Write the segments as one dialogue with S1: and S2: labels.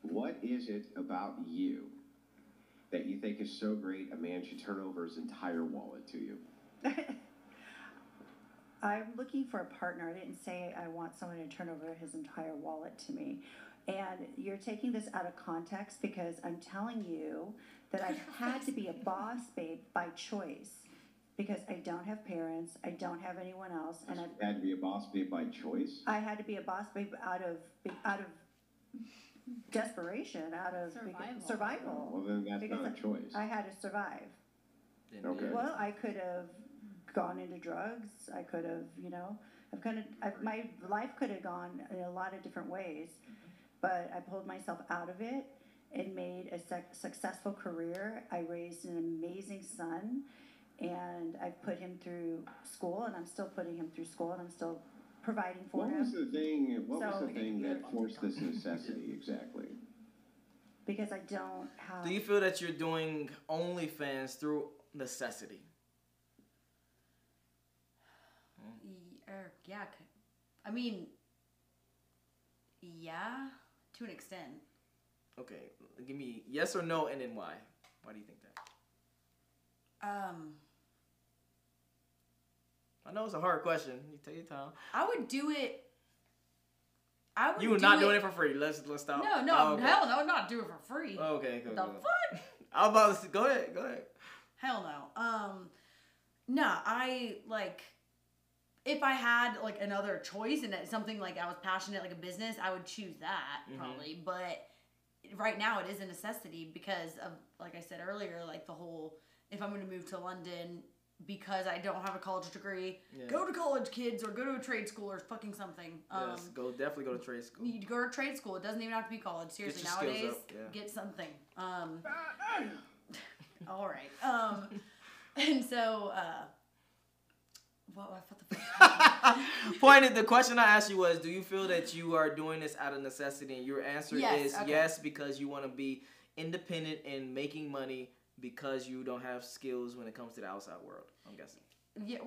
S1: What is it about you that you think is so great a man should turn over his entire wallet to you?
S2: I'm looking for a partner. I didn't say I want someone to turn over his entire wallet to me. And you're taking this out of context because I'm telling you that I've had to be a boss babe by choice because I don't have parents, I don't have anyone else, and
S1: I've had to be a boss babe by choice.
S2: I had to be a boss babe out of desperation, out of survival.
S1: Well, then that's
S2: because
S1: not a choice.
S2: I had to survive.
S1: Okay.
S2: Well, I could have gone into drugs. I could have, my life could have gone in a lot of different ways, but I pulled myself out of it and made a successful career. I raised an amazing son, and I put him through school, and I'm still putting him through school, and I'm still providing for him.
S1: What was the thing that forced this necessity exactly?
S2: Because I don't have...
S3: Do you feel that you're doing OnlyFans through necessity?
S4: Yeah. I mean, yeah, to an extent.
S3: Okay, give me yes or no, and then why? Why do you think that? I know it's a hard question. You take your time.
S4: I would do it.
S3: You were not doing it for free. Let's stop.
S4: No, okay. Hell no, I'm not doing it for free.
S3: Okay,
S4: good. The fuck?
S3: I was about to say, go ahead.
S4: Hell no. Nah, I like. If I had like another choice and something like I was passionate, like a business, I would choose that probably. But right now it is a necessity because of, like I said earlier, like the whole, if I'm going to move to London because I don't have a college degree, go to college, kids, or go to a trade school or fucking something.
S3: Yes, definitely go to trade school.
S4: You go to trade school. It doesn't even have to be college. Seriously, nowadays, get something. All right. And so,
S3: The question I asked you was, do you feel that you are doing this out of necessity? And your answer is yes, because you want to be independent and making money because you don't have skills when it comes to the outside world, I'm guessing.
S4: Yeah,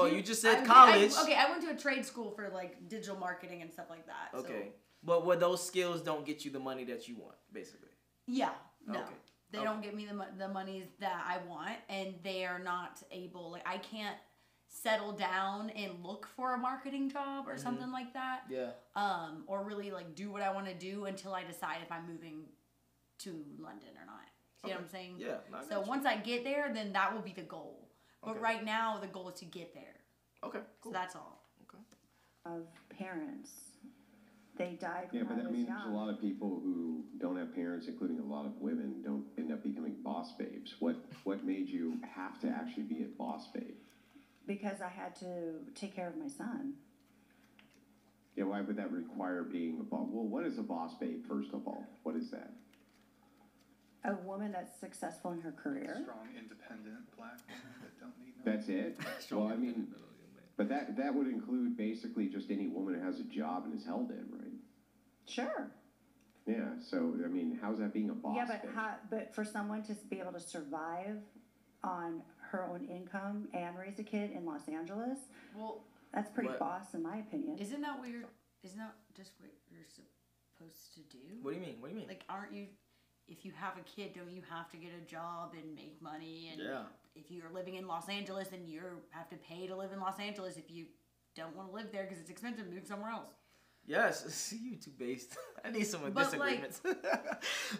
S3: you just said college.
S4: I went to a trade school for like digital marketing and stuff like that.
S3: Okay. But what those skills don't get you the money that you want, basically.
S4: Yeah. No. Okay. They don't get me the money that I want, and they are not able, like, I can't settle down and look for a marketing job or something like that.
S3: Yeah.
S4: Or really, like, do what I want to do until I decide if I'm moving to London or not. See what I'm saying?
S3: Yeah.
S4: So once I get there, then that will be the goal. But right now, the goal is to get there.
S3: Okay, cool.
S4: So that's all.
S3: Okay.
S2: Of parents. They died when
S1: Yeah, but that means
S2: young.
S1: there's a lot of people who don't have parents, including a lot of women, don't end up becoming boss babes. What made you have to actually be a boss babe?
S2: Because I had to take care of my son.
S1: Yeah, why would that require being a boss? Well, what is a boss babe, first of all? What is that?
S2: A woman that's successful in her career.
S5: Strong, independent black women that don't need no...
S1: That's it? Well, I mean... But that would include basically just any woman who has a job and is held in, right?
S2: Sure.
S1: Yeah, so, I mean, how's that being a boss?
S2: Yeah, but for someone to be able to survive on her own income and raise a kid in Los Angeles, that's pretty boss in my opinion.
S4: Isn't that weird? Isn't that just what you're supposed to do?
S3: What do you mean?
S4: Like, aren't you... If you have a kid, don't you have to get a job and make money? And if you're living in Los Angeles, then you have to pay to live in Los Angeles. If you don't want to live there because it's expensive, move somewhere else.
S3: Yes, see you two based. I need some disagreements.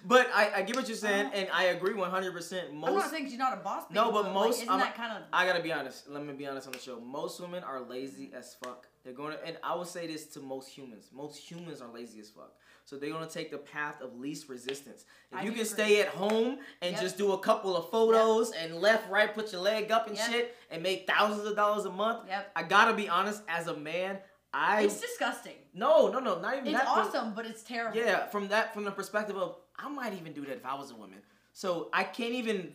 S3: But I get what you're saying, and I agree 100%.
S4: I'm not saying she's not a boss.
S3: No, but most...
S4: isn't that kind of...
S3: I gotta be honest. Let me be honest on the show. Most women are lazy as fuck. They're going to... And I would say this to most humans. Most humans are lazy as fuck. So they're going to take the path of least resistance. If you can stay at home and just do a couple of photos and left, right, put your leg up and shit and make thousands of dollars a month, I got to be honest, as a man,
S4: It's disgusting.
S3: No, not even that.
S4: It's awesome, but it's terrible.
S3: Yeah, from the perspective of, I might even do that if I was a woman. So I can't even,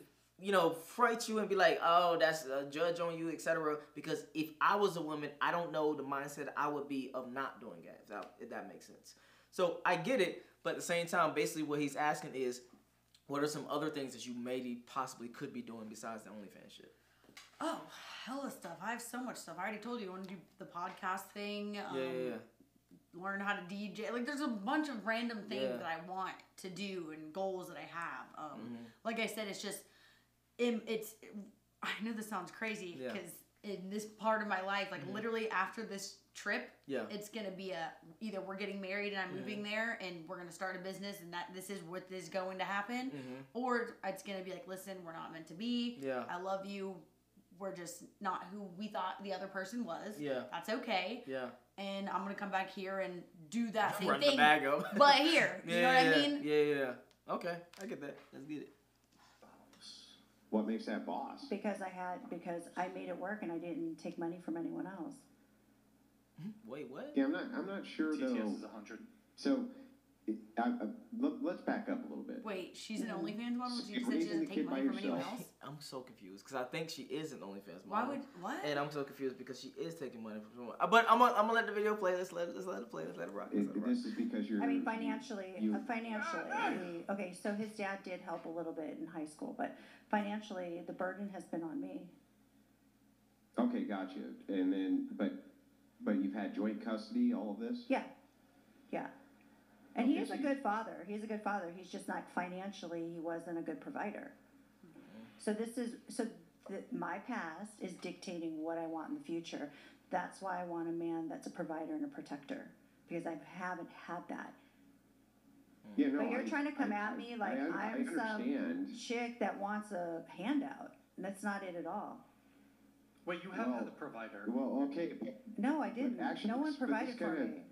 S3: fright you and be like, oh, that's a judge on you, etc. Because if I was a woman, I don't know the mindset I would be of not doing that, if that makes sense. So I get it, but at the same time, basically what he's asking is, what are some other things that you maybe possibly could be doing besides the OnlyFans shit?
S4: Oh, hella stuff. I have so much stuff. I already told you I want to do the podcast thing. learn how to DJ. Like, there's a bunch of random things
S3: Yeah.
S4: that I want to do and goals that I have. Like I said, it's just, it's. I know this sounds crazy
S3: Yeah.
S4: because in this part of my life, like literally after this trip,
S3: Yeah.
S4: it's gonna be either we're getting married and I'm moving there and we're gonna start a business and that this is what is going to happen, or it's gonna be like, listen, we're not meant to be.
S3: Yeah.
S4: I love you. We're just not who we thought the other person was.
S3: Yeah.
S4: That's okay.
S3: Yeah.
S4: And I'm gonna come back here and do that same
S3: Run
S4: thing.
S3: the bag up.
S4: But here, you know what I mean?
S3: Yeah. Okay, I get that. Let's get it.
S1: What makes that boss?
S2: Because I made it work and I didn't take money from anyone else.
S3: Wait, what?
S1: Yeah, I'm not sure though.
S5: TTS is 100.
S1: So, let's back up a little bit.
S4: Wait, she's an OnlyFans model? She
S1: You're
S4: said she
S1: raising
S4: doesn't
S1: the
S4: take
S1: kid by
S4: money from anyone
S1: yourself.
S4: else?
S3: I'm so confused because I think she is an OnlyFans
S4: Why
S3: model.
S4: would, what?
S3: And I'm so confused because she is taking money from someone. But I'm gonna let the video play. Let's let it play. Let's let it rock. Let's let it rock.
S1: This is because you're.
S2: I mean, financially,
S1: you-
S2: okay, so his dad did help a little bit in high school, but financially, the burden has been on me.
S1: Okay, gotcha. And then, but you've had joint custody, all of this?
S2: Yeah. And
S1: Okay,
S2: he is
S1: so
S2: a good father. He's a good father. He's just not financially, he wasn't a good provider. So my past is dictating what I want in the future. That's why I want a man that's a provider and a protector, because I haven't had that.
S1: Yeah, no,
S2: But you're trying to come at me like
S1: I
S2: I'm some
S1: understand.
S2: chick that wants a handout. And that's not it at all.
S5: Wait, you have
S1: Well-
S5: had a provider.
S1: Well, okay.
S2: No, I didn't.
S1: actually,
S2: No one
S1: but
S2: provided
S1: this
S2: for
S1: kinda-
S2: me.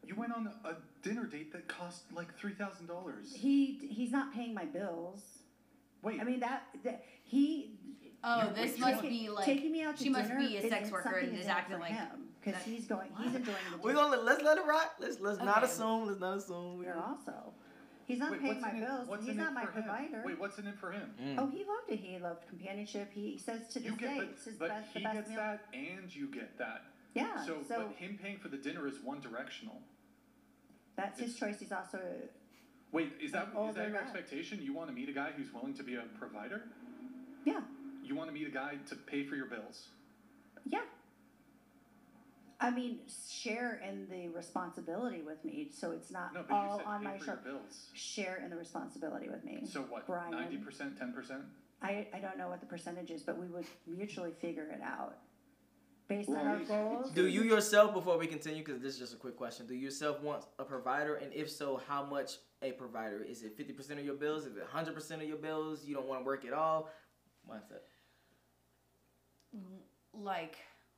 S5: You went on a dinner date that cost like $3,000.
S2: He's not paying my bills.
S5: Wait,
S2: I mean that he.
S4: Oh,
S5: You-
S4: this
S5: wait,
S4: must
S5: you-
S4: be like,
S2: taking me out to
S4: she must
S2: dinner
S4: be a
S2: is-
S4: sex
S2: is
S4: worker
S2: something
S4: and
S2: is
S4: is
S2: in it
S4: acting
S2: for
S4: like
S2: him because
S4: that-
S2: he's enjoying the
S3: We're
S2: dinner.
S3: gonna let's let it rock. Let's not
S4: Okay.
S3: assume. Let's not assume.
S2: Here also, he's not
S5: wait,
S2: paying
S5: what's
S2: my
S5: in it-
S2: bills.
S5: what's
S2: He's
S5: in it
S2: not my
S5: for him?
S2: provider.
S5: Wait, what's in it for him?
S2: Oh, he loved it. He loved companionship. He says to
S5: You
S2: this
S5: get,
S2: day it's his
S5: but
S2: best, the
S5: he
S2: best
S5: gets
S2: meal.
S5: that, and you get that.
S2: Yeah.
S5: So,
S2: So
S5: but him paying for the dinner is one directional.
S2: that's his choice. He's also
S5: Wait, is that
S2: Oh,
S5: is
S2: they're
S5: that your
S2: not.
S5: expectation? You want to meet a guy who's willing to be a provider?
S2: yeah.
S5: You want to meet a guy to pay for your bills?
S2: Yeah. I mean, share in the responsibility with me, so it's not
S5: No, but
S2: all
S5: you said
S2: on
S5: pay
S2: my
S5: for your
S2: shoulder.
S5: bills.
S2: Share in the responsibility with me.
S5: So what?
S2: Brian.
S5: 90%, 10%?
S2: I don't know what the percentage is, but we would mutually figure it out based on
S1: Well,
S2: our
S1: it's-
S2: goals.
S3: Do you yourself, before we continue, because this is just a quick question, do you yourself want a provider? And if so, how much a provider? Is it 50% of your bills? Is it 100% of your bills? You don't want to work at all? What's that?
S4: like,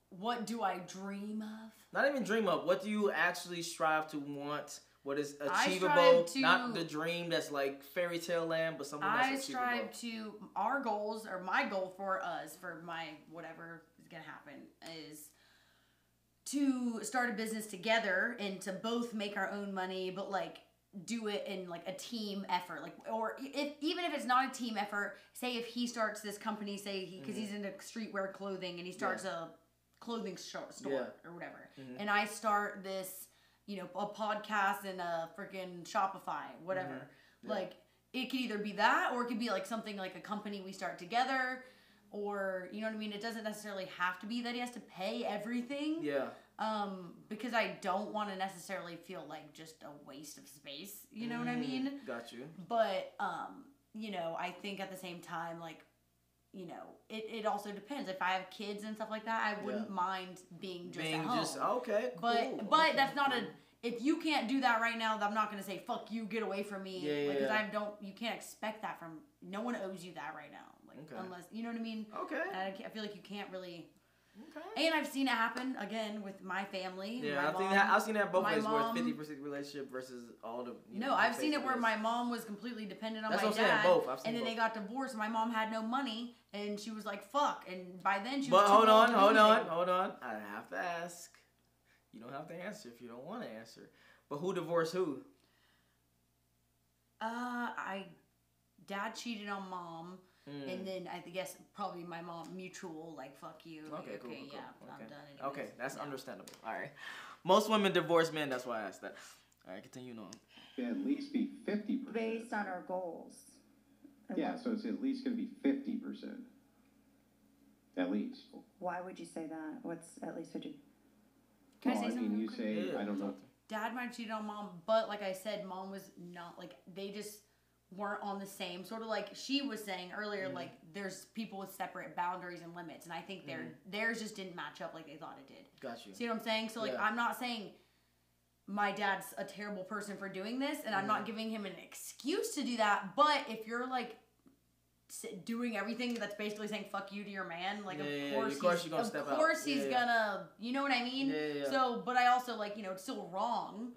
S4: what do I dream of?
S3: Not even dream of. What do you actually strive to want? What is
S4: I
S3: achievable?
S4: strive to-
S3: Not the dream that's like fairy tale land, but something that's
S4: I
S3: achievable.
S4: strive to, our goals, or my goal for us, for my whatever is going to happen, is to start a business together and to both make our own money, but like do it in like a team effort. Like, or even if it's not a team effort, say if he starts this company, say because he's into streetwear clothing and he starts a clothing store or whatever, and I start this, you know, a podcast and a freaking Shopify, whatever. Like, it could either be that, or it could be like something like a company we start together, or, you know what I mean? It doesn't necessarily have to be that he has to pay everything.
S3: Yeah.
S4: Because I don't want to necessarily feel like just a waste of space. You know what I mean?
S3: Got you.
S4: But, you know, I think at the same time, like, you know, it also depends. If I have kids and stuff like that, I wouldn't mind being just at home.
S3: Okay.
S4: But
S3: cool,
S4: but
S3: okay,
S4: that's not
S3: cool.
S4: if you can't do that right now, I'm not gonna say fuck you, get away from me.
S3: Yeah,
S4: Because
S3: yeah.
S4: you can't expect that from no one owes you that right now. Like
S3: Okay.
S4: unless you know what I mean.
S3: Okay.
S4: And I feel like you can't really.
S3: Okay.
S4: And I've seen it happen again with my family.
S3: Yeah,
S4: my
S3: I've seen that both
S4: my
S3: ways, where it's
S4: mom-
S3: 50% relationship versus all the. You know,
S4: No, I've seen it where
S3: face-to-face.
S4: my mom was completely dependent on
S3: That's
S4: my
S3: what I'm saying,
S4: dad,
S3: both. I've seen
S4: and then
S3: both.
S4: they got divorced. My mom had no money, and she was like, "Fuck." And by then she was.
S3: But
S4: too
S3: hold
S4: old
S3: on,
S4: to do
S3: hold on,
S4: anything.
S3: hold on. I have to ask. You don't have to answer if you don't want to answer. But who divorced who?
S4: Dad cheated on mom. And then I guess probably my mom mutual, like, fuck you.
S3: Okay, cool, cool,
S4: yeah,
S3: cool.
S4: I'm
S3: Okay.
S4: done anyways.
S3: Okay, that's
S4: Yeah.
S3: understandable. All right. Most women divorce men. That's why I asked that. All right, continue on.
S1: At least be 50%.
S2: based on our goals. And
S1: Yeah,
S2: what-
S1: so it's at least going to be 50%. At least.
S2: Why would you say that? What's at least 50?
S4: Can I
S1: Well,
S4: say
S1: I mean,
S4: something
S1: you
S4: real
S1: say,
S3: Yeah,
S1: I don't know.
S4: dad might have cheated on mom, but like I said, mom was not like, they just weren't on the same sort of, like she was saying earlier, like there's people with separate boundaries and limits, and I think theirs just didn't match up like they thought it did.
S3: Got you.
S4: See what I'm saying? So like, I'm not saying my dad's a terrible person for doing this, and I'm not giving him an excuse to do that, but if you're like doing everything that's basically saying fuck you to your man, like of course
S3: you're gonna step out.
S4: Of course he's gonna, you know what I mean?
S3: Yeah.
S4: So, but I also like, you know, it's still wrong,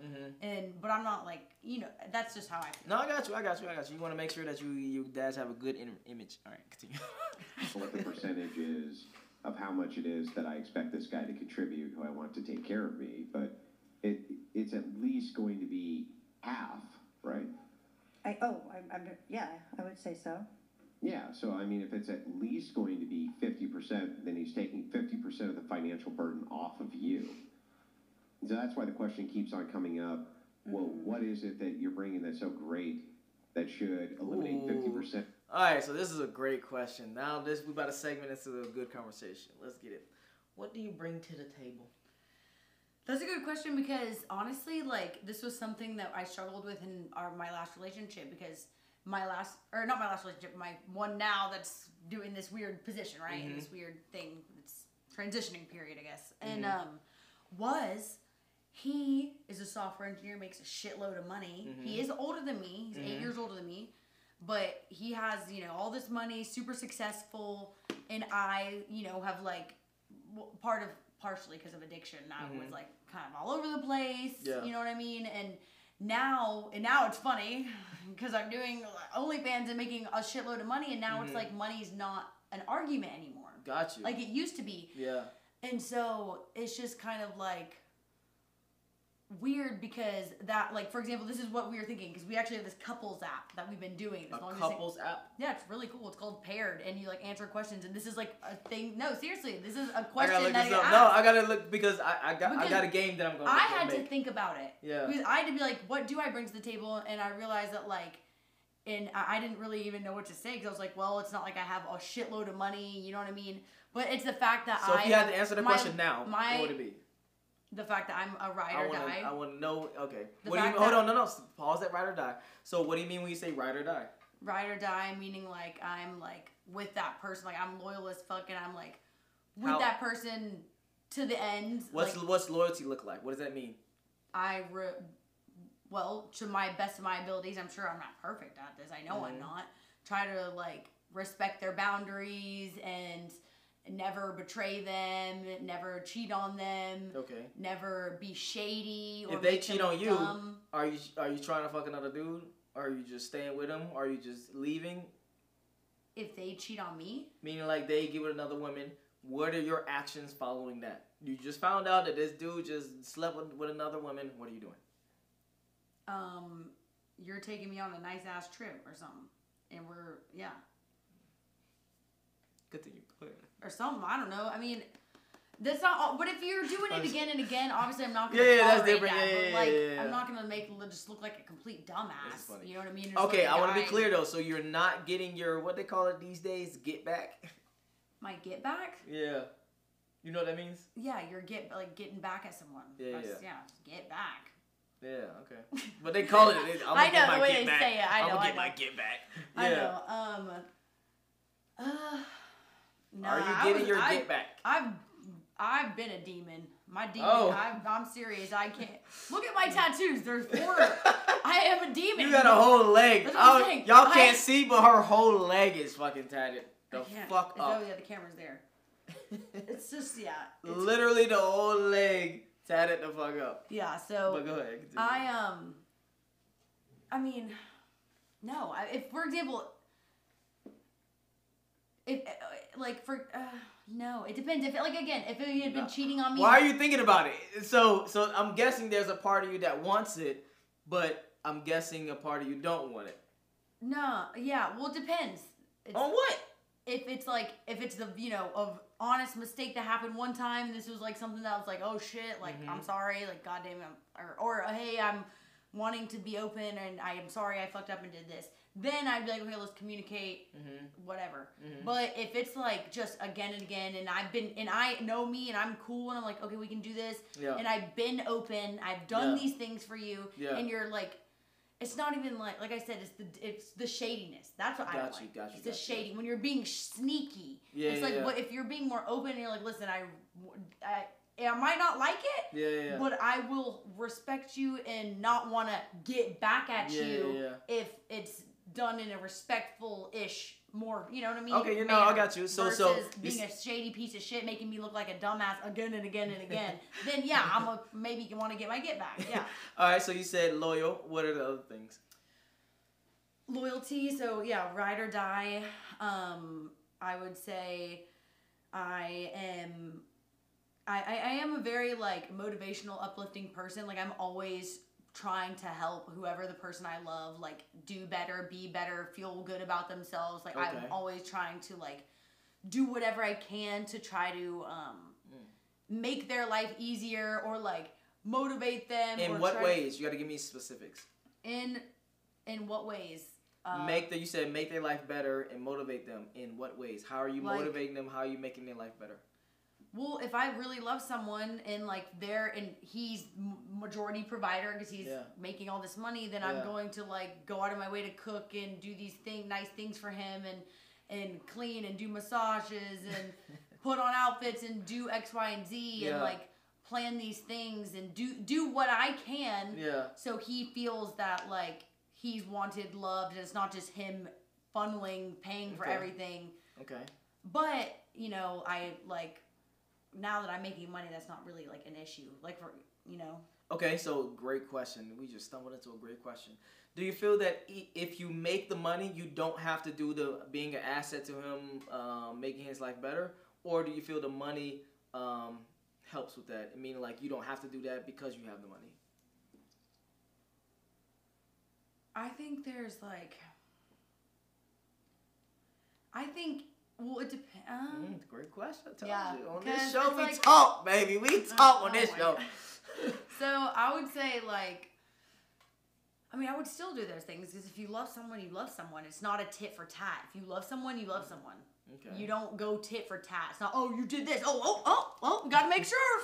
S4: but I'm not like, you know, that's just how I feel.
S3: No, I got you. You want to make sure that you dads have a good image. All right, continue.
S1: What the percentage is of how much it is that I expect this guy to contribute, who I want to take care of me, but it's at least going to be half, right?
S2: Yeah, I would say so.
S1: Yeah, so I mean, if it's at least going to be 50%, then he's taking 50% of the financial burden off of you. So that's why the question keeps on coming up. Well, what is it that you're bringing that's so great that should eliminate 50%?
S3: All right, so this is a great question. Now we about to segment into a good conversation. Let's get it. What do you bring to the table?
S4: That's a good question, because honestly, like, this was something that I struggled with in my last relationship, because not my last relationship, my one now that's doing this weird position, right? In this weird thing, it's transitioning period, I guess. And he is a software engineer, makes a shitload of money. He is older than me. He's 8 years older than me. But he has, you know, all this money, super successful. And I, you know, have like, partially because of addiction, I was like kind of all over the place. Yeah. You know what I mean? And now it's funny because I'm doing OnlyFans and making a shitload of money, and now it's like money's not an argument anymore.
S3: Got you.
S4: Like it used to be. Yeah. And so it's just kind of like weird, because that, like, for example, this is what we were thinking, because we actually have this couples app that we've been doing.
S3: A couples app?
S4: Yeah, it's really cool. It's called Paired, and you like answer questions, and this is like a thing. No, seriously, this is a question that you ask.
S3: No, I gotta look, because I got a game that I'm gonna.
S4: I had to think about it.
S3: Yeah.
S4: Because I had to be like, what do I bring to the table? And I realized that like, and I didn't really even know what to say, because I was like, well, it's not like I have a shitload of money. You know what I mean? But it's the fact that
S3: So if you had to answer the question now, what would it be?
S4: The fact that I'm a ride or die.
S3: I want to know. Okay. What do you mean? Hold on. No. Pause that. Ride or die. So what do you mean when you say ride or die?
S4: Ride or die, meaning like I'm like with that person. Like I'm loyal as fuck, and I'm like with that person to the end.
S3: What's loyalty look like? What does that mean?
S4: Well, to my best of my abilities, I'm sure I'm not perfect at this. I know I'm not. Try to like respect their boundaries and never betray them, never cheat on them. Okay. Never be shady or
S3: if they cheat on you, are you trying to fuck another dude? Are you just staying with them? Are you just leaving?
S4: If they cheat on me?
S3: Meaning like they get with another woman, what are your actions following that? You just found out that this dude just slept with another woman. What are you doing?
S4: You're taking me on a nice ass trip or something. And yeah.
S3: Continue.
S4: Or something, I don't know. I mean, that's not all, but if you're doing it again and again, obviously I'm not going to
S3: that's different.
S4: I'm not going to make just look like a complete dumbass. You know what I mean?
S3: Okay, I want to be clear though. So you're not getting your, what they call it these days, get back?
S4: My get back?
S3: Yeah. You know what that means?
S4: Yeah, you're getting back at someone. Yeah, get back.
S3: Yeah, okay. But they call it.
S4: I know the way they say it. I know.
S3: I'm gonna get my get back. Yeah.
S4: I know. No,
S3: are you getting your get back?
S4: I've been a demon. My demon. I'm serious. I can't look at my tattoos. There's 4. I am a demon.
S3: You got a whole leg. Y'all can't see, but her whole leg is fucking tatted. The fuck up.
S4: Oh yeah, the camera's there. It's just
S3: literally the whole leg tatted the fuck up.
S4: Yeah. So.
S3: But go ahead. Continue.
S4: I mean, no. If for example. No, it depends. If he had been cheating on me.
S3: Why are you thinking about it? So I'm guessing there's a part of you that wants it, but I'm guessing a part of you don't want it.
S4: No, yeah, well, it depends.
S3: On what?
S4: If it's the, of honest mistake that happened one time, this was like something that was like, oh shit, like, I'm sorry, like, goddamn, or hey, I'm wanting to be open and I am sorry I fucked up and did this, then I'd be like, okay, let's communicate, whatever. But if it's like just again and again, and I know me and I'm cool and I'm like, okay, we can do this, and I've been open, I've done these things for you, and you're like, it's not even like I said, it's the shadiness. That's what I don't like. It's the shady when you're being sneaky. It's like what if you're being more open and you're like, listen, I might not like it, but I will respect you and not want to get back at you if it's done in a respectful-ish, more, you know what I mean?
S3: Okay, I got you. So
S4: being a shady piece of shit, making me look like a dumbass again and again and again, then I'm a maybe want to get my get back. Yeah.
S3: All right, so you said loyal. What are the other things?
S4: Loyalty. So ride or die. I would say I am a very like motivational, uplifting person. Like I'm always trying to help whoever the person I love like do better, be better, feel good about themselves. Like I'm always trying to like do whatever I can to try to make their life easier or like motivate them.
S3: In what ways? You got to give me specifics.
S4: In what ways?
S3: You said make their life better and motivate them. In what ways? How are you motivating them? How are you making their life better?
S4: Well, if I really love someone and like he's majority provider because he's making all this money, then I'm going to like go out of my way to cook and do these nice things for him and clean and do massages and put on outfits and do X, Y, and Z and like plan these things and do what I can. So he feels that like he's wanted, loved, and it's not just him paying for everything. Okay. But I like. Now that I'm making money, that's not really like an issue. Like
S3: Okay, so great question. We just stumbled into a great question. Do you feel that if you make the money, you don't have to do the being an asset to him, making his life better, or do you feel the money helps with that? Meaning like you don't have to do that because you have the money.
S4: I think there's like. Well, it depends.
S3: Great question. I told you. On this show, we
S4: like,
S3: talk, baby. We talk on this show.
S4: So I would say, like, I would still do those things because if you love someone, you love someone. It's not a tit for tat. If you love someone, you love someone. Okay. You don't go tit for tat. It's not, oh, you did this. Gotta make sure.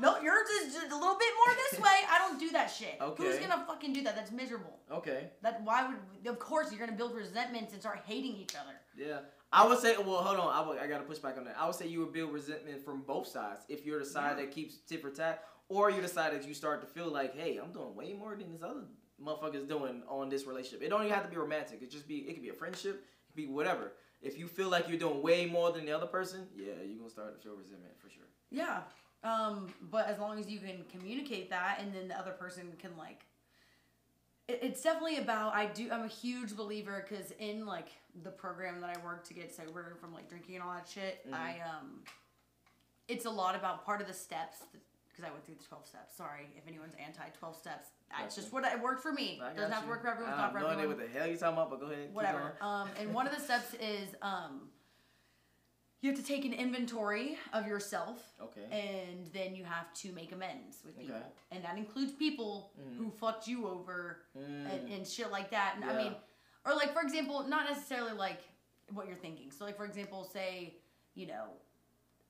S4: No, yours is just a little bit more this way. I don't do that shit. Okay. Who's gonna fucking do that? That's miserable. Okay. Of course, you're gonna build resentments and start hating each other.
S3: Yeah. I would say, well, hold on. I got to push back on that. I would say you would build resentment from both sides. If you're the side that keeps tit for tat, or you're the side that you start to feel like, hey, I'm doing way more than this other motherfucker's doing on this relationship. It don't even have to be romantic. It could be a friendship. It could be whatever. If you feel like you're doing way more than the other person, you're going to start to feel resentment for sure.
S4: Yeah. But as long as you can communicate that and then the other person can like, it's definitely about, I'm a huge believer because in like the program that I work to get sober from like drinking and all that shit, it's a lot about part of the steps because I went through the 12 steps. Sorry if anyone's anti 12 steps. It's just what it worked for me. It doesn't have to work for everyone. It's not for everyone. I have no idea
S3: what the hell you're talking about, but go ahead.
S4: Whatever. And one of the steps is you have to take an inventory of yourself. Okay. And then you have to make amends with people. Okay. And that includes people who fucked you over and shit like that. And or like, for example, not necessarily like what you're thinking. So like, for example, say,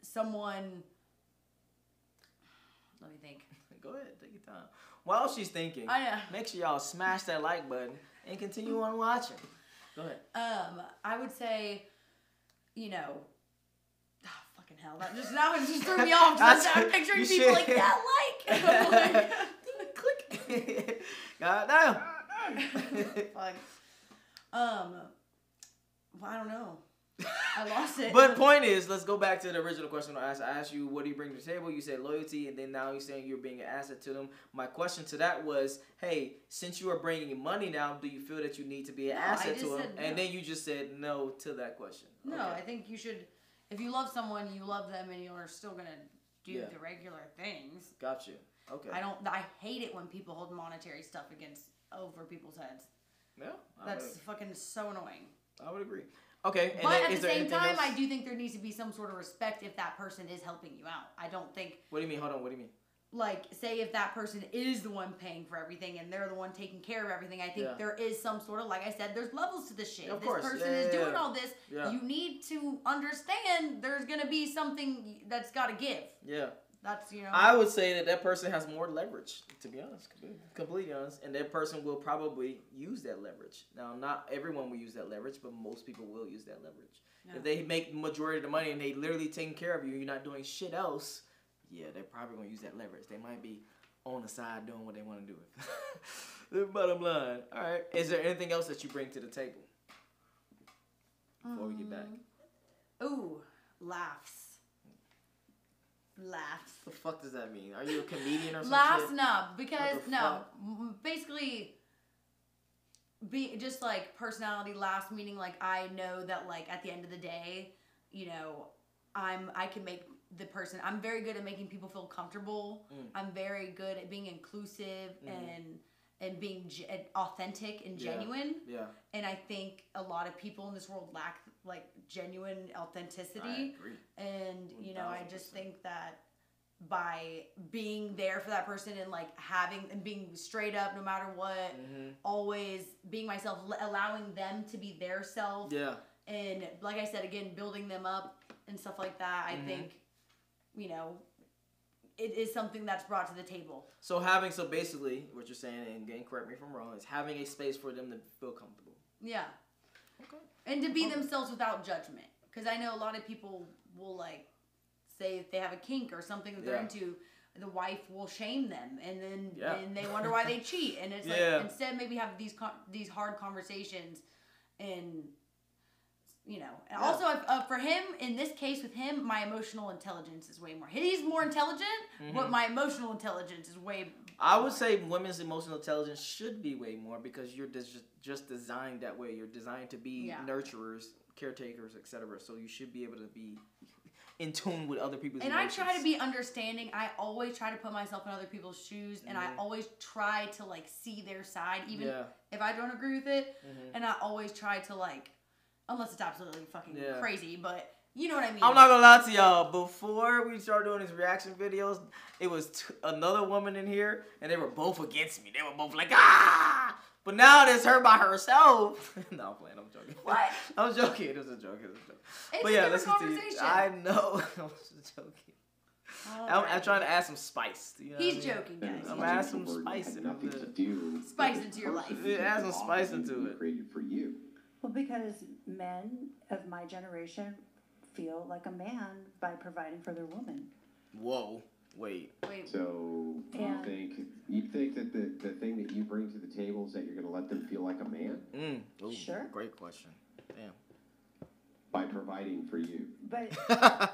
S4: someone, let me think.
S3: Go ahead, take your time. While she's thinking, make sure y'all smash that like button and continue on watching. Go ahead.
S4: I would say, fucking hell, that just threw me off. I'm picturing people like, like.
S3: Click. God damn.
S4: Fuck. Well, I don't know. I lost it.
S3: But point is, let's go back to the original question I asked. I asked you, what do you bring to the table? You said loyalty, and then now you're saying you're being an asset to them. My question to that was, hey, since you are bringing money now, do you feel that you need to be an asset to them? No. And then you just said no to that question.
S4: No, okay. I think you should, if you love someone, you love them, and you're still going to do the regular things.
S3: Got you. Okay.
S4: I hate it when people hold monetary stuff over people's heads. Yeah. That's fucking so annoying.
S3: I would agree. Okay.
S4: But at the same time, I do think there needs to be some sort of respect if that person is helping you out. I don't think...
S3: What do you mean? Hold on. What do you mean?
S4: like, say if that person is the one paying for everything and they're the one taking care of everything, I think there is some sort of, like I said, there's levels to this shit.
S3: Of
S4: If
S3: course.
S4: this person is doing all this,
S3: Yeah.
S4: you need to understand there's going to be something that's got to give.
S3: Yeah.
S4: That's, you know.
S3: I would say that person has more leverage, to be honest, completely honest, and that person will probably use that leverage. Now, not everyone will use that leverage, but most people will use that leverage. Yeah. If they make the majority of the money and they literally taking care of you, you're not doing shit else, yeah, they're probably going to use that leverage. They might be on the side doing what they want to do. The bottom line. All right. Is there anything else that you bring to the table before we get back?
S4: Ooh, laughs. Laughs.
S3: What the fuck does that mean? Are you a comedian or something?
S4: Laughs, no. Because, no. Basically, be just like personality laughs, meaning like I know that like at the end of the day, you know, I can make the person. I'm very good at making people feel comfortable. I'm very good at being inclusive and being authentic and genuine.
S3: Yeah.
S4: And I think a lot of people in this world lack like genuine authenticity.
S3: I agree.
S4: And you know, I just think that by being there for that person and like having and being straight up no matter what, always being myself, allowing them to be their self. Yeah. And like I said again, building them up and stuff like that. I think, you know, it is something that's brought to the table. So
S3: basically what you're saying, and again, correct me if I'm wrong, is having a space for them to feel comfortable.
S4: Yeah. Okay. And to be themselves without judgment. Because I know a lot of people will like say if they have a kink or something that they're into, the wife will shame them, and then and they wonder why they cheat. And it's like instead maybe have these hard conversations, and you know. And also for him in this case with him, my emotional intelligence is way more. He's more intelligent, but my emotional intelligence is way.
S3: I would say women's emotional intelligence should be way more because you're just designed that way. You're designed to be nurturers, caretakers, etc. So you should be able to be in tune with other people's emotions.
S4: And I try to be understanding. I always try to put myself in other people's shoes, and I always try to like see their side, even if I don't agree with it. And I always try to like, unless it's absolutely fucking crazy, but you know what I mean.
S3: I'm not gonna lie to y'all. Before we started doing these reaction videos, it was another woman in here, and they were both against me. They were both like, ah! But now it's her by herself. No, I'm playing. I'm joking.
S4: What?
S3: I'm joking. It was a joke.
S4: It's
S3: but
S4: a
S3: yeah,
S4: different conversation.
S3: I know. I was just joking. I'm trying to add some spice. You know
S4: He's joking, guys.
S3: I'm adding some spice into it.
S4: Spice into your life.
S3: Add some spice into it.
S1: Created for you.
S2: Well, because men of my generation feel like a man by providing for their woman.
S3: Whoa. Wait.
S1: So you think that the thing that you bring to the table is that you're going to let them feel like a man?
S3: Ooh,
S2: sure.
S3: Great question. Damn.
S1: By providing for you.
S2: But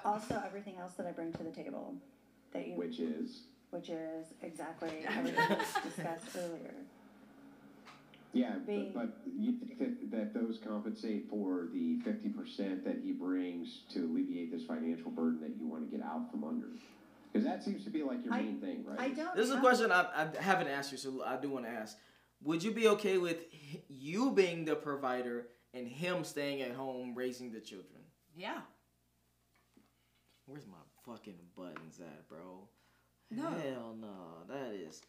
S2: also everything else that I bring to the table, that you.
S1: Which is
S2: exactly everything that was discussed earlier.
S1: Yeah, but you think that those compensate for the 50% that he brings to alleviate this financial burden that you want to get out from under? Because that seems to be like your main thing, right?
S3: This is a question I haven't asked you, so I do want to ask. Would you be okay with you being the provider and him staying at home raising the children?
S4: Yeah.
S3: Where's my fucking buttons at, bro?
S4: No.
S3: Hell no. That is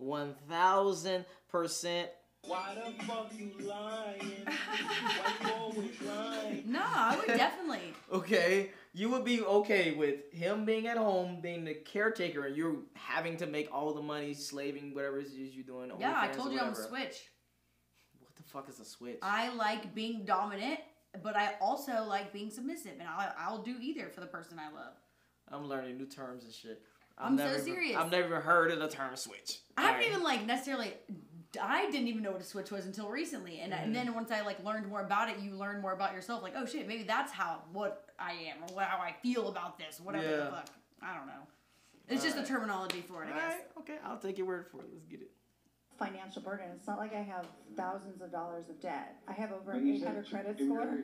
S3: 1,000%.
S6: Why the fuck you lying? Why you always lying?
S4: No, I would definitely.
S3: Okay, you would be okay with him being at home, being the caretaker, and you're having to make all the money, slaving, whatever it is you're doing.
S4: Yeah, I told you I'm a switch.
S3: What the fuck is a switch?
S4: I like being dominant, but I also like being submissive, and I'll do either for the person I love.
S3: I'm learning new terms and shit.
S4: I'm so serious.
S3: I've never heard of the term switch.
S4: I haven't even like necessarily. I didn't even know what a switch was until recently, and then once I like learned more about it, you learn more about yourself. Like, oh shit, maybe that's what I am, or how I feel about this, whatever the fuck. I don't know. It's just a terminology for it, I guess.
S3: Right. Okay, I'll take your word for it. Let's get it.
S2: Financial burden. It's not like I have thousands of dollars of debt. I have over 800 credit score.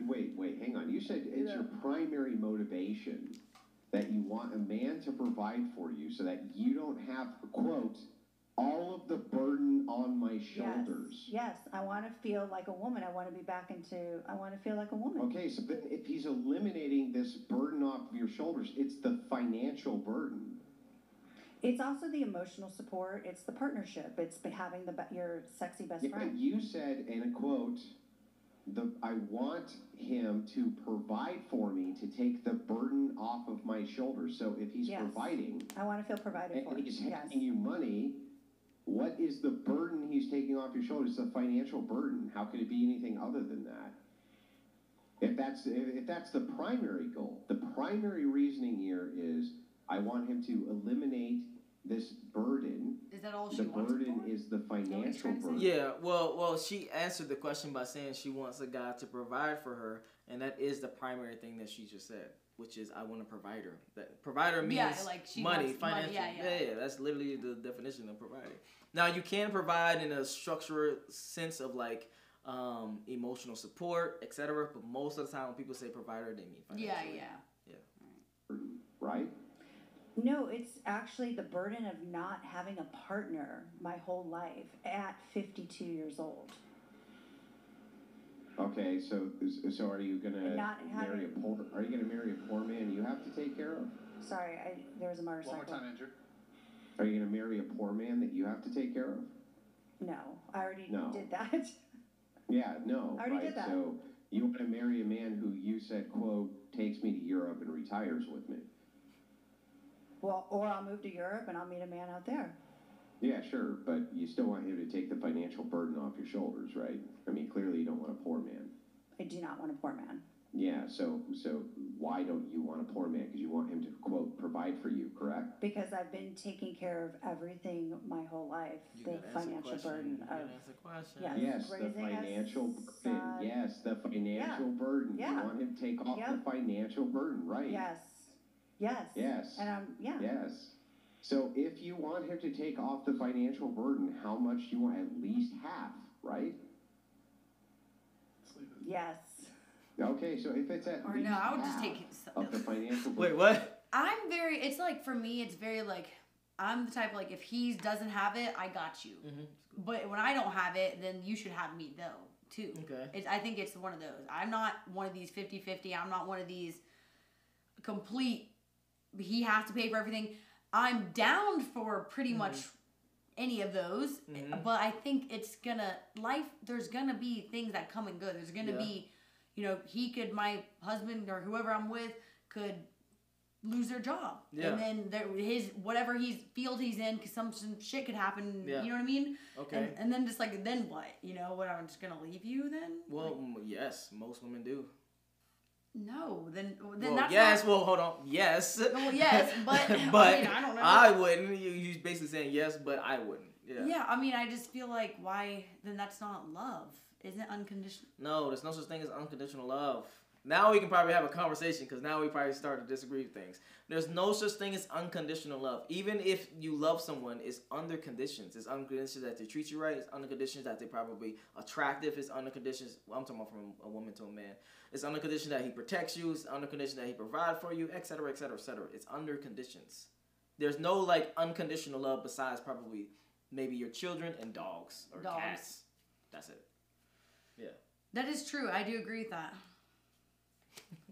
S1: Wait, hang on. You said it's your primary motivation that you want a man to provide for you so that you don't have, quote, all of the burden on my shoulders.
S2: Yes, I want to feel like a woman. I want to be back into, I want to feel like a woman.
S1: Okay, so if he's eliminating this burden off of your shoulders, it's the financial burden.
S2: It's also the emotional support. It's the partnership. It's having your sexy best
S1: Yeah, but
S2: friend.
S1: you said in a quote, I want him to provide for me to take the burden off of my shoulders. So if he's
S2: Yes.
S1: providing
S2: I want to feel provided for.
S1: and he's
S2: Yes.
S1: handing you money, what is the burden he's taking off your shoulders? It's a financial burden. How could it be anything other than that? If that's the primary goal, the primary reasoning here is I want him to eliminate this burden.
S4: Is that all she
S1: The
S4: wants?
S1: burden
S4: for?
S1: is the
S4: what he's
S1: financial
S4: trying to say?
S1: burden.
S3: Yeah, well, she answered the question by saying she wants a guy to provide for her, and that is the primary thing that she just said, which is I want a provider. That provider means
S4: like she
S3: money,
S4: wants money,
S3: financial.
S4: yeah.
S3: That's literally the definition of providing. Now you can provide in a structured sense of like emotional support, etc. But most of the time when people say provider, they mean financial.
S4: Yeah.
S1: Right?
S2: No, it's actually the burden of not having a partner my whole life at 52 years old.
S1: Okay, so are you gonna
S2: Not
S1: marry
S2: having-
S1: are you gonna marry a poor man you have to take care of?
S2: Sorry, there was a motorcycle.
S5: One more time, Andrew.
S1: Are you gonna marry a poor man that you have to take care of?
S2: No, I already
S1: No.
S2: did that.
S1: Yeah, no.
S2: I already
S1: right?
S2: did that.
S1: So you want to marry a man who you said, quote, takes me to Europe and retires with me.
S2: Well, or I'll move to Europe and I'll meet a man out there.
S1: Yeah, sure, but you still want him to take the financial burden off your shoulders, right? I mean, clearly you don't want a poor man.
S2: I do not want a poor man.
S1: Yeah, so why don't you want a poor man? Because you want him to, quote, provide for you, correct?
S2: Because I've been taking care of everything my whole life.
S3: You
S2: The
S3: gotta answer
S2: financial
S3: question.
S2: burden
S3: You gotta
S2: of.
S3: answer the question.
S2: Yeah.
S1: Yes, the
S2: Raising a
S1: financial burden.
S2: son.
S1: Yes, the financial burden.
S2: Yeah.
S1: You want him to take off
S2: Yep.
S1: the financial burden, right?
S2: Yes. Yes.
S1: Yes.
S2: And yeah.
S1: Yes. So if you want him to take off the financial burden, how much do you want? At least half, right?
S5: Let's leave it.
S2: Yes.
S1: Okay, so if it's at
S4: Or
S1: least
S4: no, I would just
S1: half
S4: take
S1: of the financial
S3: Wait,
S1: burden.
S3: what?
S4: I'm very. It's like for me, it's very like I'm the type like if he doesn't have it, I got you.
S3: Mm-hmm.
S4: But when I don't have it, then you should have me though too.
S3: Okay.
S4: I think it's one of those. I'm not one of these 50-50. I'm not one of these complete. He has to pay for everything. I'm down for pretty much any of those, but I think it's gonna there's gonna be things that come and go. There's gonna be, my husband or whoever I'm with could lose their job, and then his whatever field he's in, cause some shit could happen.
S3: Yeah.
S4: You know what I mean?
S3: Okay.
S4: And then just like then what? What I'm just gonna leave you then?
S3: Well, yes, most women do.
S4: No, then
S3: Well,
S4: that's
S3: yes.
S4: not.
S3: Well, hold on. Yes.
S4: Well, yes, but
S3: but
S4: I mean, I don't know.
S3: I wouldn't. You basically saying yes, but I wouldn't. Yeah.
S4: Yeah, I mean, I just feel like why then that's not love. Isn't it unconditional?
S3: No, there's no such thing as unconditional love. Now we can probably have a conversation because now we probably start to disagree with things. There's no such thing as unconditional love. Even if you love someone, it's under conditions. It's under conditions that they treat you right. It's under conditions that they're probably attractive. It's under conditions, I'm talking about from a woman to a man. It's under condition that he protects you. It's under condition that he provides for you, etc., etc., etc. It's under conditions. There's no like unconditional love besides probably maybe your children and dogs or cats. That's it. Yeah.
S4: That is true. I do agree with that.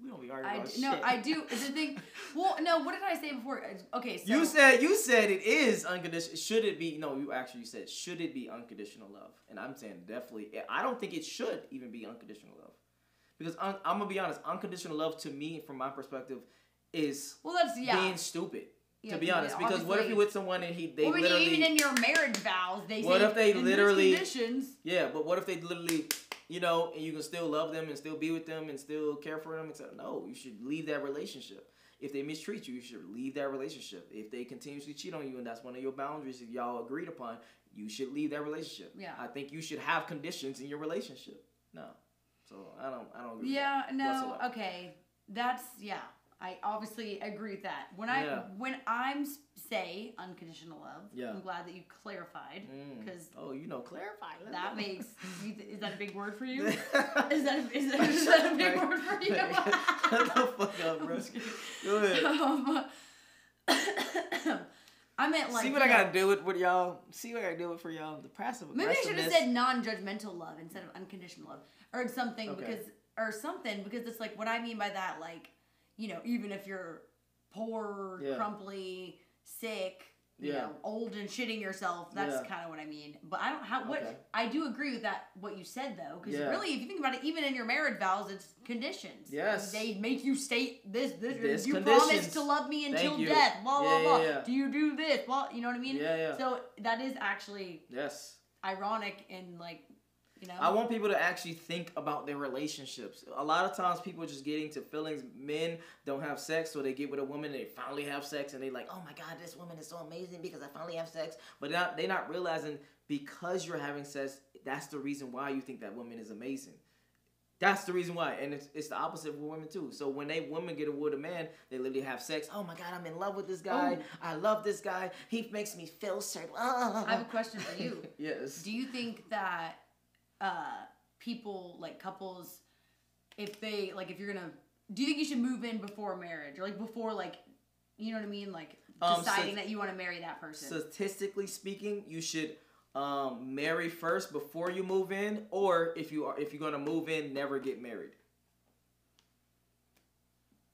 S3: We don't be arguing about shit.
S4: No, I do. The thing. Well, no. What did I say before? Okay, so
S3: You said it is unconditional. Should it be? No, you said should it be unconditional love? And I'm saying definitely. I don't think it should even be unconditional love, because I'm gonna be honest. Unconditional love to me, from my perspective, is being stupid.
S4: Yeah,
S3: to be honest, because what if you're with someone and they literally
S4: even in your marriage vows they
S3: what
S4: say
S3: if they
S4: in
S3: literally
S4: these conditions.
S3: Yeah, but what if they literally and you can still love them and still be with them and still care for them, etc. No, you should leave that relationship. If they mistreat you, you should leave that relationship. If they continuously cheat on you and that's one of your boundaries that y'all agreed upon, you should leave that relationship.
S4: Yeah.
S3: I think you should have conditions in your relationship. No. So I don't agree
S4: Yeah,
S3: with that
S4: no,
S3: whatsoever.
S4: okay. That's I obviously agree with that. When I'm say unconditional love, I'm glad that you clarified because
S3: clarify.
S4: That makes is that a big word for you? is that a big word for you?
S3: Shut the fuck up, bro. Go ahead.
S4: I meant like
S3: see what I gotta do with y'all. See what I gotta do with for y'all. The passive
S4: maybe I
S3: aggressiveness.
S4: should have said non-judgmental love instead of unconditional love or something because it's like what I mean by that, like, even if you're poor, crumply, sick, you
S3: Yeah.
S4: know, old and shitting yourself. That's
S3: Yeah.
S4: kind of what I mean. But I don't have what
S3: Okay.
S4: I do agree with that. What you said though, because
S3: Yeah.
S4: really, if you think about it, even in your marriage vows, it's conditions.
S3: Yes.
S4: They make you state this.
S3: This
S4: You
S3: conditions.
S4: promise to love me until
S3: Thank you.
S4: death. Blah
S3: Yeah,
S4: blah blah.
S3: yeah.
S4: Do you do this? Blah. You know what I mean?
S3: Yeah, yeah.
S4: So that is actually
S3: Yes.
S4: ironic and like, you know.
S3: I want people to actually think about their relationships. A lot of times people just get into feelings. Men don't have sex, so they get with a woman and they finally have sex and they like, oh my God, this woman is so amazing because I finally have sex. But they're not realizing because you're having sex, that's the reason why you think that woman is amazing. That's the reason why. And it's the opposite for women too. So when women get with a man, they literally have sex. Oh my God, I'm in love with this guy. I love this guy. He makes me feel certain.
S4: I have a question for you.
S3: Yes.
S4: Do you think that people, like couples, if they, like, if you're gonna, do you think you should move in before marriage? Or like before, like, you know what I mean? Like deciding that you want to marry that person.
S3: Statistically speaking, you should marry first before you move in, or if you're gonna move in, never get married.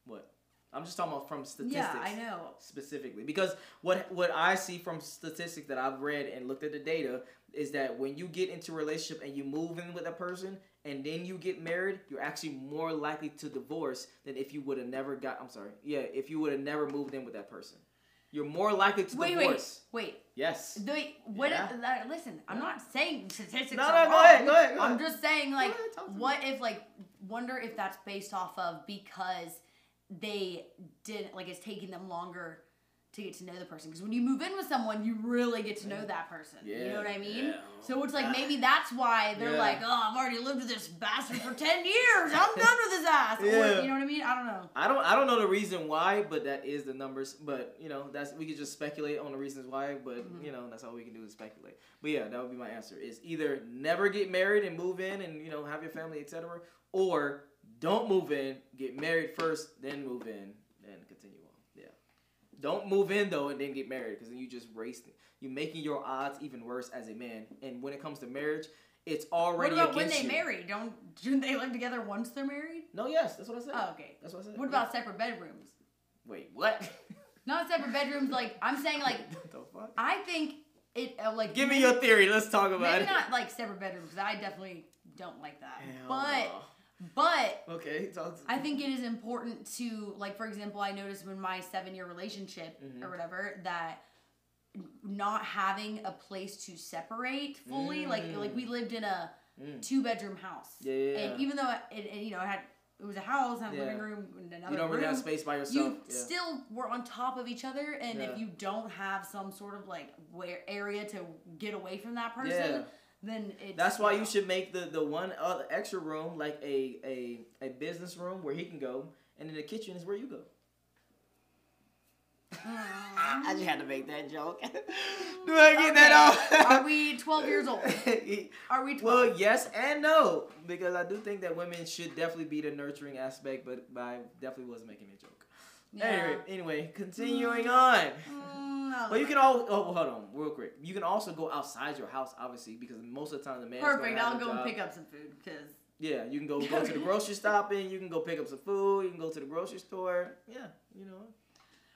S3: What? I'm just talking about from statistics.
S4: Yeah, I know.
S3: Specifically, because what I see from statistics that I've read and looked at the data is that when you get into a relationship and you move in with a person and then you get married, you're actually more likely to divorce than if you would have never if you would have never moved in with that person. You're more likely to divorce.
S4: Wait.
S3: Yes.
S4: Listen, I'm not saying statistics
S3: No,
S4: are
S3: go
S4: wrong.
S3: ahead, go ahead.
S4: I'm just saying, like,
S3: Go ahead, talk to me.
S4: what if, like, wonder if that's based off of because they didn't, like, it's taking them longer to get to know the person. Because when you move in with someone, you really get to know that person. You know what I mean?
S3: Yeah.
S4: So it's like maybe that's why they're like, oh, I've already lived with this bastard for 10 years. I'm done with his ass.
S3: Yeah.
S4: Or, you know what I mean? I don't know.
S3: I don't know the reason why, but that is the numbers. But you know, we could just speculate on the reasons why. But you know, that's all we can do is speculate. But yeah, that would be my answer: is either never get married and move in and have your family, etc., or don't move in, get married first, then move in, then continue on. Yeah, don't move in though and then get married because then you just wasting. You're making your odds even worse as a man. And when it comes to marriage, it's already
S4: What about
S3: against
S4: when they
S3: you.
S4: marry? Shouldn't they live together once they're married?
S3: No, yes, that's what I said.
S4: Oh, okay.
S3: That's what I said.
S4: What about separate bedrooms?
S3: Wait, what?
S4: Not separate bedrooms. Like I'm saying, like
S3: What the fuck?
S4: I think it like.
S3: Give me your theory. Let's talk about
S4: maybe
S3: it.
S4: not like separate bedrooms. 'Cause I definitely don't like that.
S3: Hell
S4: But
S3: okay, talk to
S4: I think it is important to, like, for example, I noticed when my 7-year relationship or whatever that not having a place to separate fully, like we lived in a 2-bedroom house.
S3: Yeah.
S4: And even though it was a house, had a living room, and another
S3: You don't really
S4: room,
S3: have space by yourself.
S4: you still were on top of each other, and if you don't have some sort of like area to get away from that person, then it's
S3: That's why you should make the one other extra room like a business room where he can go, and then the kitchen is where you go. I just had to make that joke. Do I get that off?
S4: Are we 12 years old? Are we 12?
S3: Well, yes and no, because I do think that women should definitely be the nurturing aspect, but I definitely wasn't making a joke.
S4: Yeah.
S3: Anyway, continuing on.
S4: No,
S3: But you can hold on, real quick. You can also go outside your house, obviously, because most of the time the man's
S4: perfect.
S3: gonna have
S4: I'll
S3: a
S4: go and
S3: job.
S4: pick up some food because
S3: Yeah, you can go to the grocery shopping. You can go pick up some food. You can go to the grocery store. Yeah,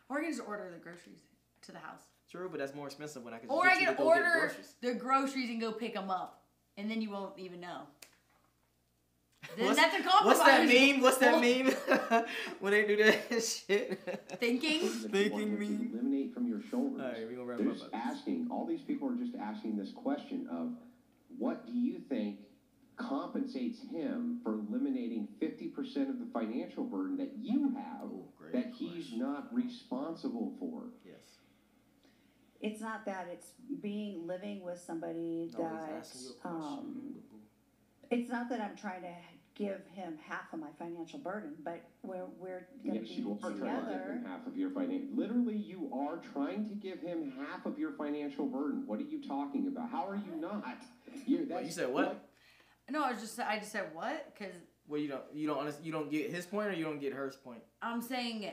S4: or I can just order the groceries to the house.
S3: True, but that's more expensive when I can.
S4: Or
S3: just
S4: I
S3: get you
S4: can
S3: to go get
S4: order
S3: groceries.
S4: the groceries and go pick them up, and then you won't even know. Then
S3: What's-
S4: that's a compromise.
S3: What's that meme? What's that meme? When they do that shit.
S4: Thinking.
S3: Thinking meme.
S1: Eliminate from your shoulders.
S3: All right, we gonna wrap
S1: They're
S3: up.
S1: just asking. All these people are just asking this question of, what do you think compensates him for eliminating 50% of the financial burden that you have
S3: great
S1: that he's not responsible for?
S3: Yes.
S2: It's not that. It's living with somebody
S3: No, he's
S2: that.
S3: asking you a question.
S2: It's not that I'm trying to give him half of my financial burden, but we're going to
S1: Yes,
S2: be
S1: you are trying to give
S2: together.
S1: him half of your financial. Literally, you are trying to give him half of your financial burden. What are you talking about? How are you not?
S3: Wait, you said what?
S4: No, I just said what? Because
S3: Well, you don't get his point, or you don't get her point.
S4: I'm saying,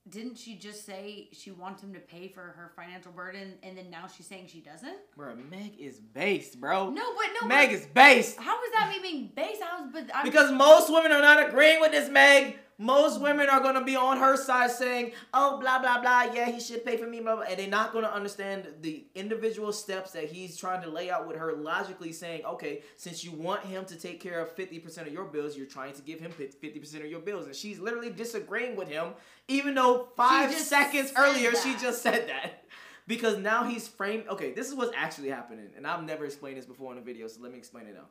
S4: didn't she just say she wants him to pay for her financial burden, and then now she's saying she doesn't?
S3: Bro, Meg is based, bro.
S4: No.
S3: Meg is based.
S4: How is that me being base? Because
S3: Because most women are not agreeing with this, Meg. most women are going to be on her side saying, oh, blah, blah, blah, yeah, he should pay for me, blah, blah, and they're not going to understand the individual steps that he's trying to lay out with her, logically saying, okay, since you want him to take care of 50% of your bills, you're trying to give him 50% of your bills. And she's literally disagreeing with him, even though 5 seconds earlier she just said that. Because now he's framed. Okay, this is what's actually happening. And I've never explained this before in a video, so let me explain it now.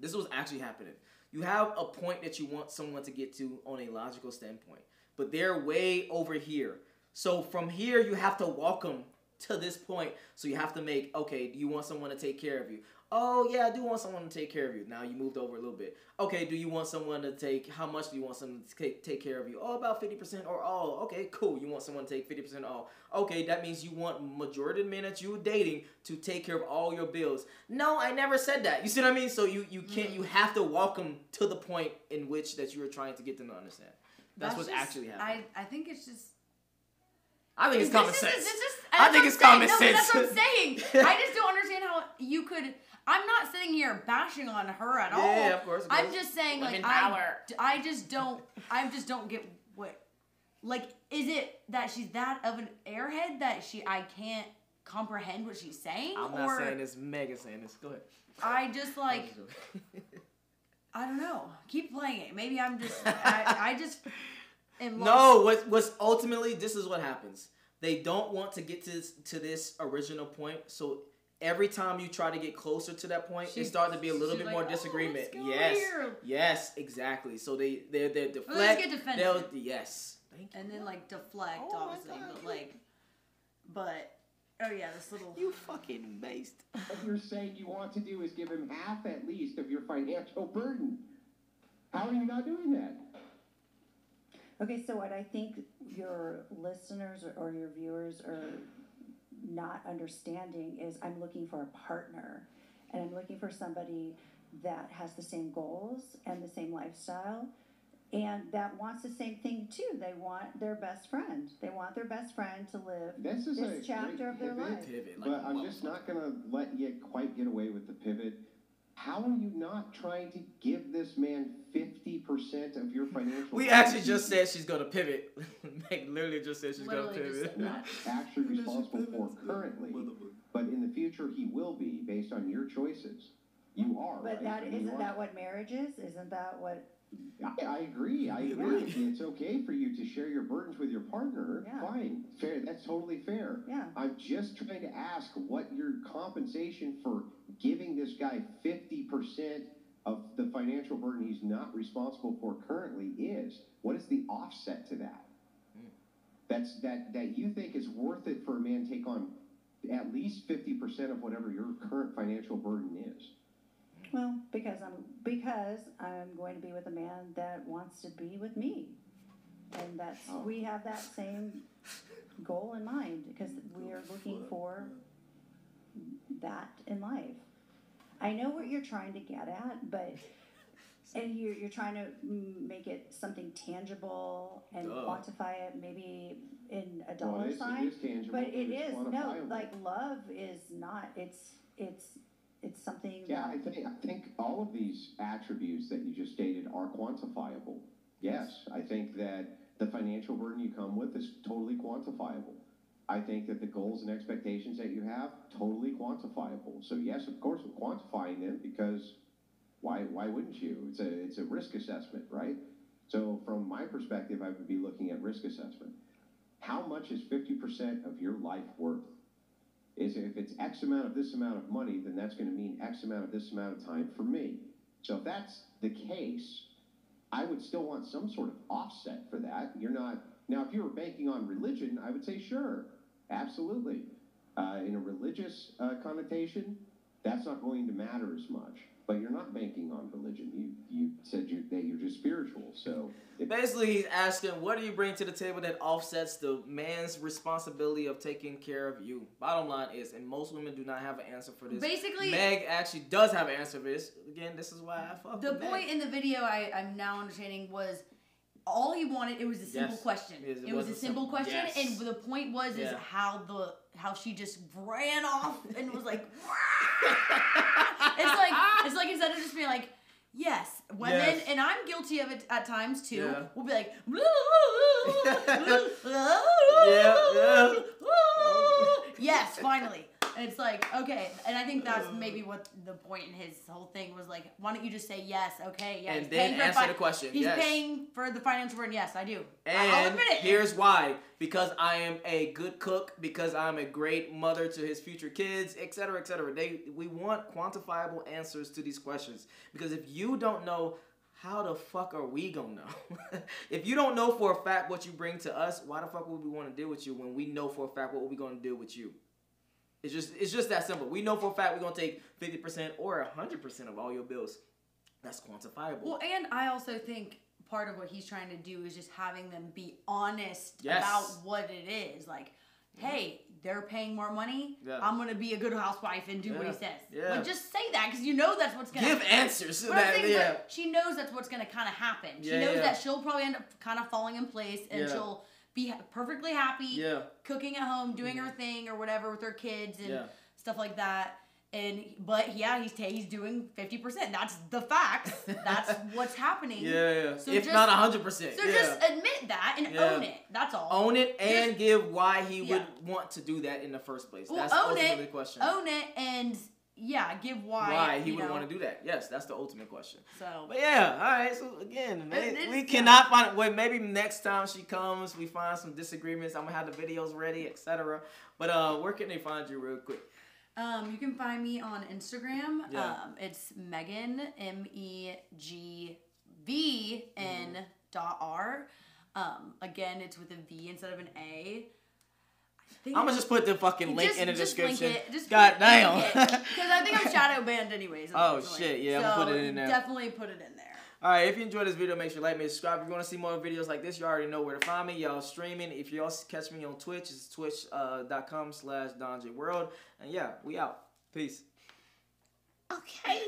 S3: This is what's actually happening. You have a point that you want someone to get to on a logical standpoint, but they're way over here. So from here, you have to walk them to this point. So you have to make, okay, do you want someone to take care of you? Oh, yeah, I do want someone to take care of you. Now you moved over a little bit. Okay, do you want someone to take, how much do you want someone to take care of you? Oh, about 50% or all. Okay, cool. You want someone to take 50% all. Okay, that means you want majority of the men that you're dating to take care of all your bills. No, I never said that. You see what I mean? So you can't, you have to walk them to the point in which that you were trying to get them to understand. That's what's actually happening.
S4: I think it's just...
S3: I think it's common sense. I think it's common sense.
S4: That's what I'm saying. I just don't understand how you could... I'm not sitting here bashing on her at all.
S3: Yeah, of course.
S4: I'm just saying, like, I just don't get what, like, is it that she's that of an airhead that I can't comprehend what she's saying?
S3: I'm not saying this. Megan's saying this. Go ahead.
S4: I just like, I don't know. Keep playing it. Maybe I'm just, I just am lost.
S3: No, what's ultimately, this is what happens. They don't want to get to this original point, so every time you try to get closer to that point, it starts to be a little bit more disagreement. Yes, exactly. So they deflect.
S4: Well, let's get defensive.
S3: Yes. Thank you.
S4: And then like deflect, obviously, but oh yeah, this little.
S3: You fucking based.
S1: What you're saying you want to do is give him half at least of your financial burden. How are you not doing that?
S2: Okay, so what I think your listeners or your viewers are not understanding is I'm looking for a partner, and I'm looking for somebody that has the same goals and the same lifestyle, and that wants the same thing too. They want their best friend. They want their best friend to live this chapter of their life.
S1: But I'm just not going to let you quite get away with the pivot. How are you not trying to give this man 50% of your financial...
S3: We actually just said she's going to pivot. Meg literally just said she's going to pivot.
S1: Not actually responsible for currently, but in the future he will be based on your choices. You are,
S2: but
S1: right?
S2: Isn't that what marriage is? Isn't that what...
S1: I agree. It's okay for you to share your burdens with your partner.
S2: Yeah.
S1: Fine. Fair. That's totally fair.
S2: Yeah.
S1: I'm just trying to ask what your compensation for giving this guy 50% of the financial burden he's not responsible for currently is. What is the offset to that? That you think is worth it for a man to take on at least 50% of whatever your current financial burden is?
S2: Well, because I'm going to be with a man that wants to be with me, and we have that same goal in mind because we are looking for that in life. I know what you're trying to get at, but and you're trying to make it something tangible and quantify it, maybe in a dollar sign.
S1: It is tangible,
S2: but it is
S1: quantifiable.
S2: like love is not. It's something.
S1: Yeah, I think all of these attributes that you just stated are quantifiable. Yes, I think that the financial burden you come with is totally quantifiable. I think that the goals and expectations that you have, totally quantifiable. So yes, of course, we're quantifying them because why wouldn't you? It's a risk assessment, right? So from my perspective, I would be looking at risk assessment. How much is 50% of your life worth? If it's X amount of this amount of money, then that's going to mean X amount of this amount of time for me. So if that's the case, I would still want some sort of offset for that. Now if you were banking on religion, I would say sure, absolutely. In a religious connotation, that's not going to matter as much. But you're not banking on religion. You said that you're just spiritual. So
S3: basically, he's asking, what do you bring to the table that offsets the man's responsibility of taking care of you? Bottom line is, and most women do not have an answer for this.
S4: Basically,
S3: Meg actually does have an answer for this. Again, this is why I fuck
S4: the
S3: with
S4: point
S3: Meg.
S4: in the video I'm now understanding was all he wanted. It was a simple question. It was a simple question, and the point was is how she just ran off and was like, it's like instead of just being like, Yes, women,
S3: Yes.
S4: and I'm guilty of it at times too.
S3: Yeah.
S4: We'll be like,
S3: yeah.
S4: yes, finally. And it's like, okay, and I think that's maybe what the point in his whole thing was like. Why don't you just say yes? Okay, yeah.
S3: And
S4: he's
S3: then
S4: paying for
S3: answer the question.
S4: He's
S3: Yes.
S4: paying for the financial burden. Yes, I do. I'll
S3: And
S4: admit it.
S3: here's why. Because I am a good cook, because I'm a great mother to his future kids, etc., etc. We want quantifiable answers to these questions. Because if you don't know, how the fuck are we gonna know? If you don't know for a fact what you bring to us, why the fuck would we want to deal with you when we know for a fact what we're gonna do with you? It's just that simple. We know for a fact we're gonna take 50% or 100% of all your bills. That's quantifiable.
S4: Well, and I also think part of what he's trying to do is just having them be honest
S3: Yes.
S4: about what it is. Like, hey, they're paying more money.
S3: Yeah.
S4: I'm gonna be a good housewife and do what he
S3: Yeah.
S4: says.
S3: Yeah.
S4: Like, just say that because you know that's what's gonna
S3: Give answers to
S4: But I
S3: that.
S4: think
S3: Yeah.
S4: that she knows that's what's gonna kind of happen. She
S3: Yeah,
S4: knows
S3: yeah.
S4: that she'll probably end up kind of falling in place, and
S3: Yeah.
S4: she'll be perfectly happy,
S3: Yeah.
S4: cooking at home, doing her thing or whatever with her kids and
S3: Yeah.
S4: stuff like that. But yeah, he's doing 50%. That's the facts. That's what's happening.
S3: Yeah.
S4: So
S3: If
S4: just-
S3: not 100%.
S4: So
S3: yeah.
S4: just admit that and
S3: Yeah.
S4: own it. That's all.
S3: Own it and
S4: Just-
S3: give why he
S4: Yeah.
S3: would want to do that in the first place.
S4: Well,
S3: That's
S4: own
S3: ultimately
S4: it.
S3: the question.
S4: Own it and give
S3: why he
S4: you
S3: would
S4: know.
S3: want to do that. Yes, that's the ultimate question.
S4: So
S3: But yeah, all right. So again,
S4: It's-
S3: we
S4: yeah.
S3: cannot find. Well, maybe next time she comes, we find some disagreements. I'm gonna have the videos ready, etc. But where can they find you, real quick?
S4: you can find me on Instagram.
S3: Yeah.
S4: It's Megan MEGVN.R. Again, it's with a V instead of an A.
S3: I'm gonna just put the fucking link in the
S4: just
S3: description.
S4: Link it. Just
S3: God damn.
S4: Because I think I'm shadow banned anyways.
S3: Oh,
S4: unfortunately.
S3: shit, yeah, I'm
S4: so
S3: gonna put it in there.
S4: Definitely put it in there.
S3: All right, if you enjoyed this video, make sure you like me, subscribe. If you want to see more videos like this, you already know where to find me. Y'all streaming. If y'all catch me on Twitch, it's twitch.com/DonJaye World. And yeah, we out. Peace.
S4: Okay.